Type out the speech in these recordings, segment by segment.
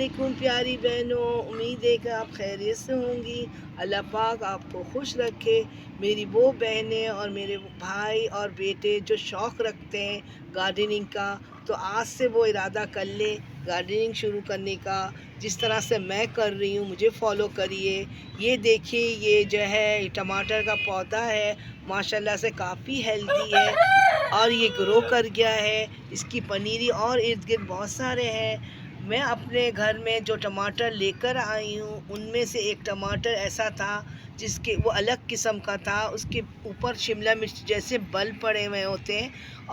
वालेकुम प्यारी बहनों, उम्मीद है कि आप खैरियत से होंगी। अल्लाह पाक आपको खुश रखे। मेरी वो बहनें और मेरे भाई और बेटे जो शौक़ रखते हैं गार्डनिंग का, तो आज से वो इरादा कर ले गार्डनिंग शुरू करने का। जिस तरह से मैं कर रही हूँ मुझे फॉलो करिए। ये देखिए, ये जो है टमाटर का पौधा है, माशाल्लाह से काफ़ी हेल्दी है और ये ग्रो कर गया है। इसकी पनीरी और इर्द गिर्द बहुत सारे हैं। मैं अपने घर में जो टमाटर लेकर आई हूँ उनमें से एक टमाटर ऐसा था जिसके वो अलग किस्म का था। उसके ऊपर शिमला मिर्च जैसे बल पड़े हुए होते हैं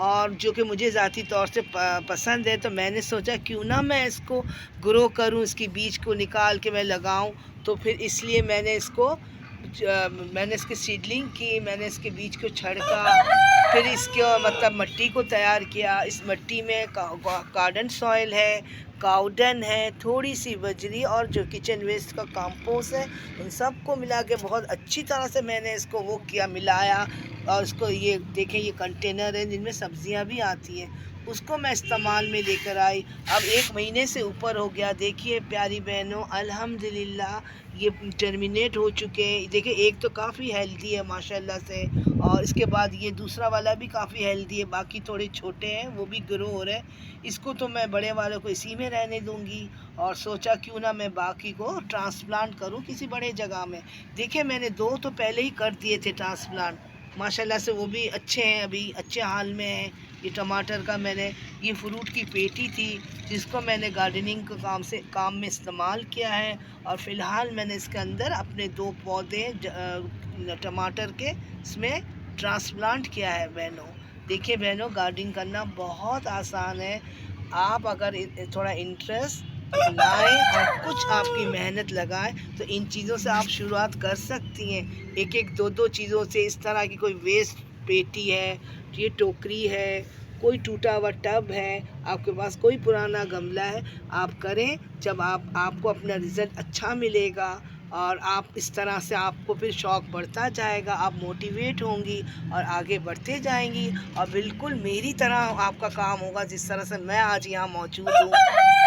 और जो कि मुझे ज़ाती तौर से पसंद है। तो मैंने सोचा क्यों ना मैं इसको ग्रो करूँ, इसकी बीज को निकाल के मैं लगाऊँ। तो फिर इसलिए मैंने इसकी सीडलिंग की, मैंने इसके बीज को छड़का, फिर इसके मतलब मिट्टी को तैयार किया। इस मिट्टी में गार्डन सॉइल है, काउडन है, थोड़ी सी बजरी और जो किचन वेस्ट का कंपोस्ट है, इन सब को मिला के बहुत अच्छी तरह से मैंने इसको वो किया, मिलाया। और इसको ये देखें, ये कंटेनर है जिनमें सब्जियां भी आती हैं, उसको मैं इस्तेमाल में लेकर आई। अब 1 महीने से ऊपर हो गया। देखिए प्यारी बहनों, अल्हम्दुलिल्लाह ये टर्मिनेट हो चुके हैं। देखिए एक तो काफ़ी हेल्दी है माशाल्लाह से, और इसके बाद ये दूसरा वाला भी काफ़ी हेल्दी है। बाकी थोड़े छोटे हैं, वो भी ग्रो हो रहे हैं। इसको तो मैं बड़े वालों को इसी में रहने दूंगी और सोचा क्यों ना मैं बाकी को ट्रांसप्लांट करूं किसी बड़े जगह में। देखिए मैंने 2 तो पहले ही कर दिए थे ट्रांसप्लांट, माशाल्लाह से वो भी अच्छे हैं, अभी अच्छे हाल में हैं। ये टमाटर का ये फ्रूट की पेटी थी जिसको मैंने गार्डनिंग के काम में इस्तेमाल किया है। और फ़िलहाल मैंने इसके अंदर अपने 2 पौधे टमाटर के इसमें ट्रांसप्लांट किया है बहनों। देखिए बहनों, गार्डनिंग करना बहुत आसान है। आप अगर थोड़ा इंटरेस्ट लाएँ और कुछ आपकी मेहनत लगाएं तो इन चीज़ों से आप शुरुआत कर सकती हैं। 1-1, 2-2 चीज़ों से। इस तरह की कोई वेस्ट पेटी है, ये टोकरी है, कोई टूटा हुआ टब है, आपके पास कोई पुराना गमला है, आप करें। जब आपको अपना रिज़ल्ट अच्छा मिलेगा और आप इस तरह से आपको फिर शौक़ बढ़ता जाएगा, आप मोटिवेट होंगी और आगे बढ़ते जाएंगी और बिल्कुल मेरी तरह आपका काम होगा। जिस तरह से मैं आज यहाँ मौजूद हूँ,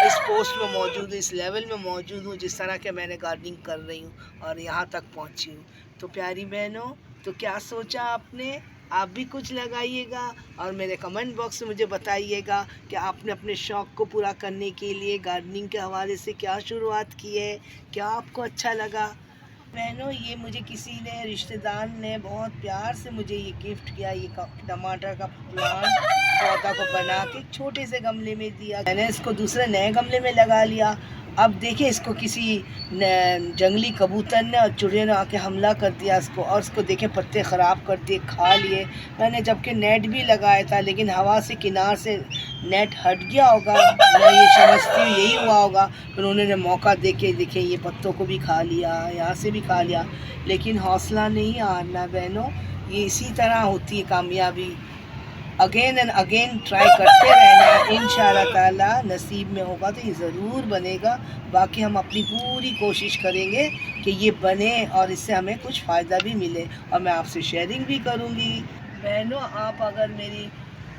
इस पोस्ट में मौजूद हूँ, इस लेवल में मौजूद हूँ, जिस तरह के मैंने गार्डनिंग कर रही हूँ और यहाँ तक पहुँची हूँ। तो प्यारी बहनों, तो क्या सोचा आपने? आप भी कुछ लगाइएगा और मेरे कमेंट बॉक्स में मुझे बताइएगा कि आपने अपने शौक़ को पूरा करने के लिए गार्डनिंग के हवाले से क्या शुरुआत की है, क्या आपको अच्छा लगा। बहनों, ये मुझे किसी ने, रिश्तेदार ने बहुत प्यार से मुझे ये गिफ्ट किया। ये टमाटर का प्लांट पौधा को बना के छोटे से गमले में दिया। मैंने इसको दूसरे नए गमले में लगा लिया। अब देखिए इसको किसी जंगली कबूतर ने और चिड़िया ने आके हमला कर दिया इसको, और इसको देखे पत्ते ख़राब कर दिए, खा लिए। मैंने जबकि नेट भी लगाया था, लेकिन हवा से किनार से नेट हट गया होगा, मैं ये समझती हूँ यही हुआ होगा। फिर उन्होंने मौका देखे ये पत्तों को भी खा लिया, यहाँ से भी खा लिया। लेकिन हौसला नहीं हारना बहनों, ये इसी तरह होती है कामयाबी। अगेन एंड अगेन ट्राई करते रहना, इंशाअल्लाह ताला नसीब में होगा तो ये ज़रूर बनेगा। बाकी हम अपनी पूरी कोशिश करेंगे कि ये बने और इससे हमें कुछ फ़ायदा भी मिले और मैं आपसे शेयरिंग भी करूँगी। बहनों, आप अगर मेरी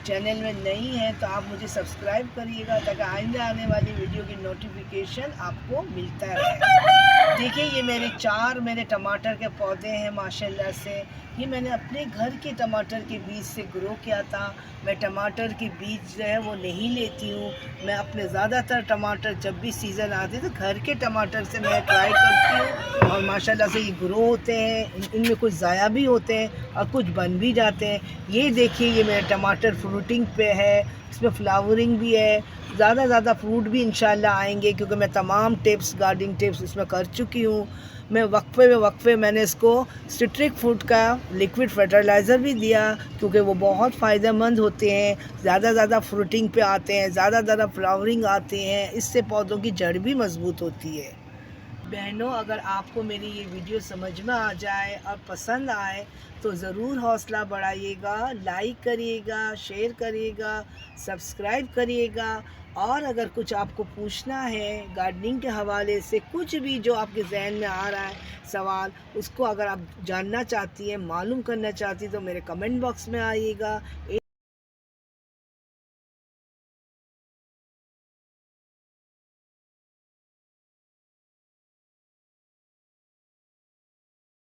चैनल में नहीं है तो आप मुझे सब्सक्राइब करिएगा ताकि आइंदा आने वाली वीडियो की नोटिफिकेशन आपको मिलता रहे। देखिए ये मेरे टमाटर के पौधे हैं माशाल्लाह से। ये मैंने अपने घर के टमाटर के बीज से ग्रो किया था। मैं टमाटर के बीज जो है वो नहीं लेती हूँ। मैं अपने ज़्यादातर टमाटर जब भी सीज़न आते तो घर के टमाटर से मैं ट्राई करती हूँ और माशाल्लाह से ये ग्रो होते हैं। इनमें कुछ ज़ाया भी होते हैं और कुछ बन भी जाते हैं। ये देखिए, ये मेरा टमाटर फ्रूटिंग पे है, इसमें फ्लावरिंग भी है। ज़्यादा फ्रूट भी इंशाल्लाह आएंगे क्योंकि मैं तमाम टिप्स, गार्डनिंग टिप्स इसमें कर चुकी हूँ। मैं वक्फे मैंने इसको सिट्रिक फ्रूट का लिक्विड फर्टिलाइज़र भी दिया क्योंकि वो बहुत फ़ायदेमंद होते हैं। ज़्यादा फ्रूटिंग पे आते हैं, ज़्यादा फ्लावरिंग आते हैं, इससे पौधों की जड़ भी मज़बूत होती है। बहनों, अगर आपको मेरी ये वीडियो समझ में आ जाए और पसंद आए तो ज़रूर हौसला बढ़ाइएगा, लाइक करिएगा, शेयर करिएगा, सब्सक्राइब करिएगा। और अगर कुछ आपको पूछना है गार्डनिंग के हवाले से, कुछ भी जो आपके जहन में आ रहा है सवाल, उसको अगर आप जानना चाहती हैं, मालूम करना चाहती तो मेरे कमेंट बॉक्स में आइएगा।